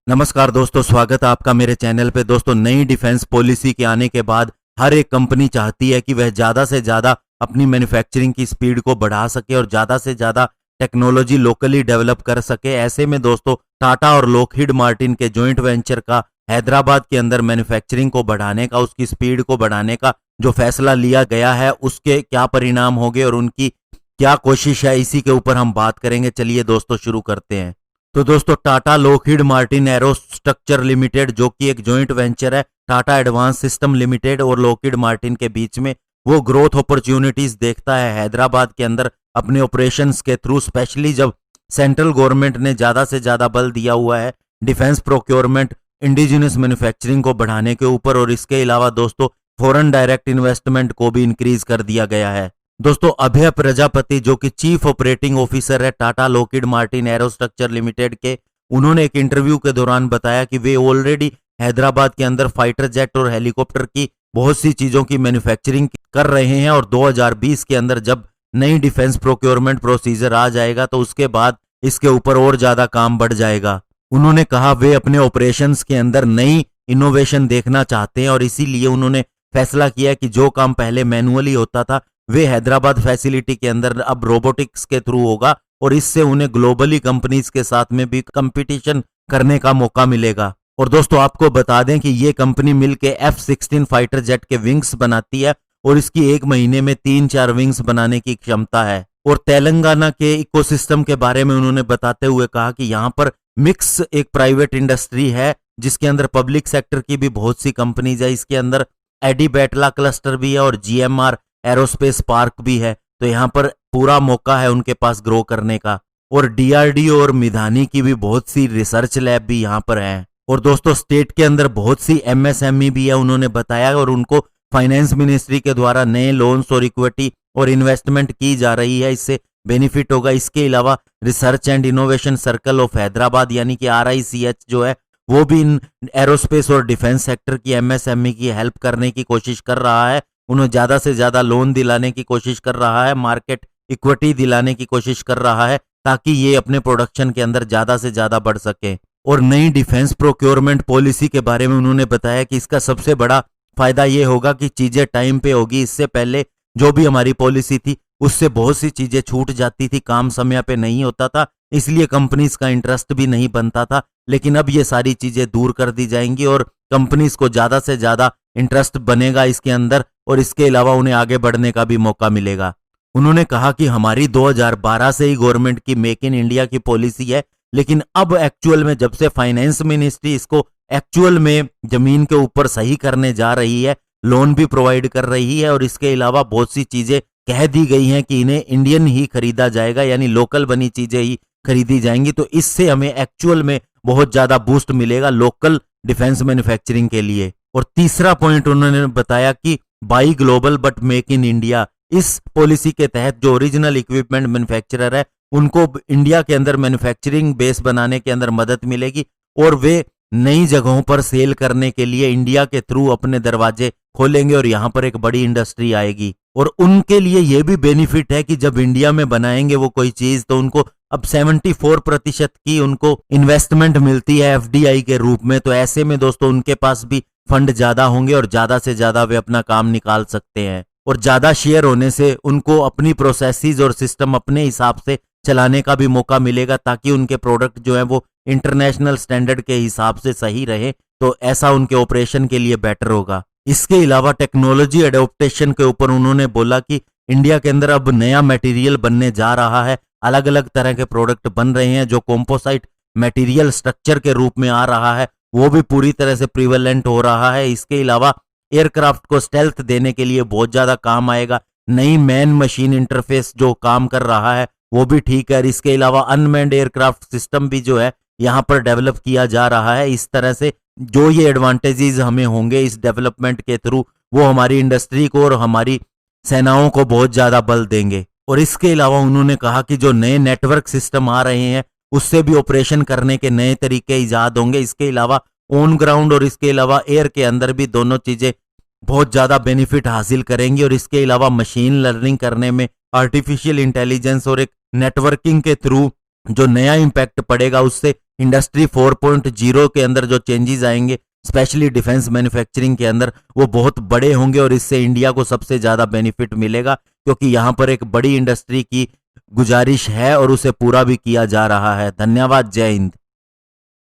नमस्कार दोस्तों, स्वागत है आपका मेरे चैनल पे। दोस्तों, नई डिफेंस पॉलिसी के आने के बाद हर एक कंपनी चाहती है कि वह ज़्यादा से ज़्यादा अपनी मैन्युफैक्चरिंग की स्पीड को बढ़ा सके और ज़्यादा से ज़्यादा टेक्नोलॉजी लोकली डेवलप कर सके। ऐसे में दोस्तों, टाटा और लॉकहीड मार्टिन के जॉइंट वेंचर का हैदराबाद के अंदर मैन्युफैक्चरिंग को बढ़ाने का, उसकी स्पीड को बढ़ाने का जो फैसला लिया गया है, उसके क्या परिणाम होंगे और उनकी क्या कोशिश है, इसी के ऊपर हम बात करेंगे। चलिए दोस्तों, शुरू करते हैं। तो दोस्तों, टाटा लॉकहीड मार्टिन एरोस्ट्रक्चर लिमिटेड, जो कि एक जॉइंट वेंचर है टाटा एडवांस सिस्टम लिमिटेड और लॉकहीड मार्टिन के बीच में, वो ग्रोथ अपॉर्चुनिटीज देखता है हैदराबाद के अंदर अपने ऑपरेशंस के थ्रू, स्पेशली जब सेंट्रल गवर्नमेंट ने ज्यादा से ज्यादा बल दिया हुआ है डिफेंस प्रोक्योरमेंट, इंडिजिनस मैन्युफैक्चरिंग को बढ़ाने के ऊपर। और इसके अलावा दोस्तों, फॉरेन डायरेक्ट इन्वेस्टमेंट को भी इंक्रीज कर दिया गया है। दोस्तों, अभय प्रजापति, जो कि चीफ ऑपरेटिंग ऑफिसर है टाटा लॉकहीड मार्टिन एरोस्ट्रक्चर लिमिटेड के, उन्होंने एक इंटरव्यू के दौरान बताया कि वे ऑलरेडी हैदराबाद के अंदर फाइटर जेट और हेलीकॉप्टर की बहुत सी चीजों की मैन्युफैक्चरिंग कर रहे हैं और 2020 के अंदर जब नई डिफेंस प्रोक्योरमेंट प्रोसीजर आ जाएगा तो उसके बाद इसके ऊपर और ज्यादा काम बढ़ जाएगा। उन्होंने कहा वे अपने ऑपरेशंस के अंदर नई इनोवेशन देखना चाहते हैं और इसीलिए उन्होंने फैसला किया कि जो काम पहले मैनुअली होता था वे हैदराबाद फैसिलिटी के अंदर अब रोबोटिक्स के थ्रू होगा और इससे उन्हें ग्लोबली कंपनीज के साथ में भी कंपटीशन करने का मौका मिलेगा। और दोस्तों, आपको बता दें कि ये कंपनी मिलके F-16 फाइटर जेट के विंग्स बनाती है और इसकी एक महीने में 3-4 विंग्स बनाने की क्षमता है। और तेलंगाना के इकोसिस्टम के बारे में उन्होंने बताते हुए कहा कि यहाँ पर मिक्स एक प्राइवेट इंडस्ट्री है जिसके अंदर पब्लिक सेक्टर की भी बहुत सी कंपनीज है। इसके अंदर एडी बैटला क्लस्टर भी है और GMR एरोस्पेस पार्क भी है। तो यहाँ पर पूरा मौका है उनके पास ग्रो करने का। और DRDO और मिधानी की भी बहुत सी रिसर्च लैब भी यहाँ पर है। और दोस्तों, स्टेट के अंदर बहुत सी MSME भी है उन्होंने बताया, और उनको फाइनेंस मिनिस्ट्री के द्वारा नए लोन्स और इक्विटी और इन्वेस्टमेंट की जा रही है, इससे बेनिफिट होगा। इसके अलावा research and innovation circle of Hyderabad यानी कि RICH जो है, वो भी इन एरोस्पेस और डिफेंस सेक्टर की MSME की हेल्प करने की कोशिश कर रहा है। उन्हें ज्यादा से ज्यादा लोन दिलाने की कोशिश कर रहा है, मार्केट इक्विटी दिलाने की कोशिश कर रहा है, ताकि ये अपने प्रोडक्शन के अंदर ज्यादा से ज्यादा बढ़ सके। और नई डिफेंस प्रोक्योरमेंट पॉलिसी के बारे में उन्होंने बताया कि इसका सबसे बड़ा फायदा ये होगा कि चीजें टाइम पे होगी। इससे पहले जो भी हमारी पॉलिसी थी उससे बहुत सी चीजें छूट जाती थी, काम समय पे नहीं होता था, इसलिए कंपनीज का इंटरेस्ट भी नहीं बनता था। लेकिन अब ये सारी चीजें दूर कर दी जाएंगी और कंपनीज को ज्यादा से ज्यादा इंटरेस्ट बनेगा इसके अंदर, और इसके अलावा उन्हें आगे बढ़ने का भी मौका मिलेगा। उन्होंने कहा कि हमारी 2012 से ही गवर्नमेंट की मेक इन इंडिया की पॉलिसी है, लेकिन अब एक्चुअल में जब से फाइनेंस मिनिस्ट्री इसको एक्चुअल में जमीन के ऊपर सही करने जा रही है, लोन भी प्रोवाइड कर रही है और इसके अलावा बहुत सी चीजें कह दी गई हैं कि इन्हें इंडियन ही खरीदा जाएगा, यानी लोकल बनी चीजें ही खरीदी जाएंगी। तो इससे हमें एक्चुअल में बहुत ज्यादा बूस्ट मिलेगा लोकल डिफेंस मैन्युफैक्चरिंग के लिए। और तीसरा पॉइंट उन्होंने बताया कि by global but make in India. इस पॉलिसी के तहत जो ओरिजिनल इक्विपमेंट मैन्युफैक्चरर है उनको इंडिया के अंदर मैन्युफैक्चरिंग बेस बनाने के अंदर मदद मिलेगी और वे नई जगहों पर सेल करने के लिए इंडिया के थ्रू अपने दरवाजे खोलेंगे और यहाँ पर एक बड़ी इंडस्ट्री आएगी। और उनके लिए यह भी बेनिफिट है कि जब इंडिया में बनाएंगे वो कोई चीज, तो उनको अब 74% की उनको इन्वेस्टमेंट मिलती है FDI के रूप में। तो ऐसे में दोस्तों, उनके पास भी फंड ज्यादा होंगे और ज्यादा से ज्यादा वे अपना काम निकाल सकते हैं। और ज्यादा शेयर होने से उनको अपनी प्रोसेसेस और सिस्टम अपने हिसाब से चलाने का भी मौका मिलेगा, ताकि उनके प्रोडक्ट जो है वो इंटरनेशनल स्टैंडर्ड के हिसाब से सही रहे। तो ऐसा उनके ऑपरेशन के लिए बेटर होगा। इसके अलावा टेक्नोलॉजी एडोप्टेशन के ऊपर उन्होंने बोला कि इंडिया के अंदर अब नया मटेरियल बनने जा रहा है, अलग अलग तरह के प्रोडक्ट बन रहे हैं। जो कॉम्पोसाइट मटेरियल स्ट्रक्चर के रूप में आ रहा है वो भी पूरी तरह से प्रिवेलेंट हो रहा है। इसके अलावा एयरक्राफ्ट को स्टेल्थ देने के लिए बहुत ज्यादा काम आएगा। नई मैन मशीन इंटरफेस जो काम कर रहा है वो भी ठीक है। इसके अलावा अनमैन्ड एयरक्राफ्ट सिस्टम भी जो है यहाँ पर डेवलप किया जा रहा है। इस तरह से जो ये एडवांटेजेस हमें होंगे इस डेवलपमेंट के थ्रू, वो हमारी इंडस्ट्री को और हमारी सेनाओं को बहुत ज्यादा बल देंगे। और इसके अलावा उन्होंने कहा कि जो नए नेटवर्क सिस्टम आ रहे हैं उससे भी ऑपरेशन करने के नए तरीके ईजाद होंगे। इसके अलावा ऑन ग्राउंड और इसके अलावा एयर के अंदर भी दोनों चीजें बहुत ज्यादा बेनिफिट हासिल करेंगी। और इसके अलावा मशीन लर्निंग करने में आर्टिफिशियल इंटेलिजेंस और एक नेटवर्किंग के थ्रू जो नया इम्पैक्ट पड़ेगा, उससे इंडस्ट्री 4.0 के अंदर जो चेंजेस आएंगे स्पेशली डिफेंस मैन्युफैक्चरिंग के अंदर, वो बहुत बड़े होंगे और इससे इंडिया को सबसे ज़्यादा बेनिफिट मिलेगा, क्योंकि यहाँ पर एक बड़ी इंडस्ट्री की गुजारिश है और उसे पूरा भी किया जा रहा है। धन्यवाद। जय हिंद।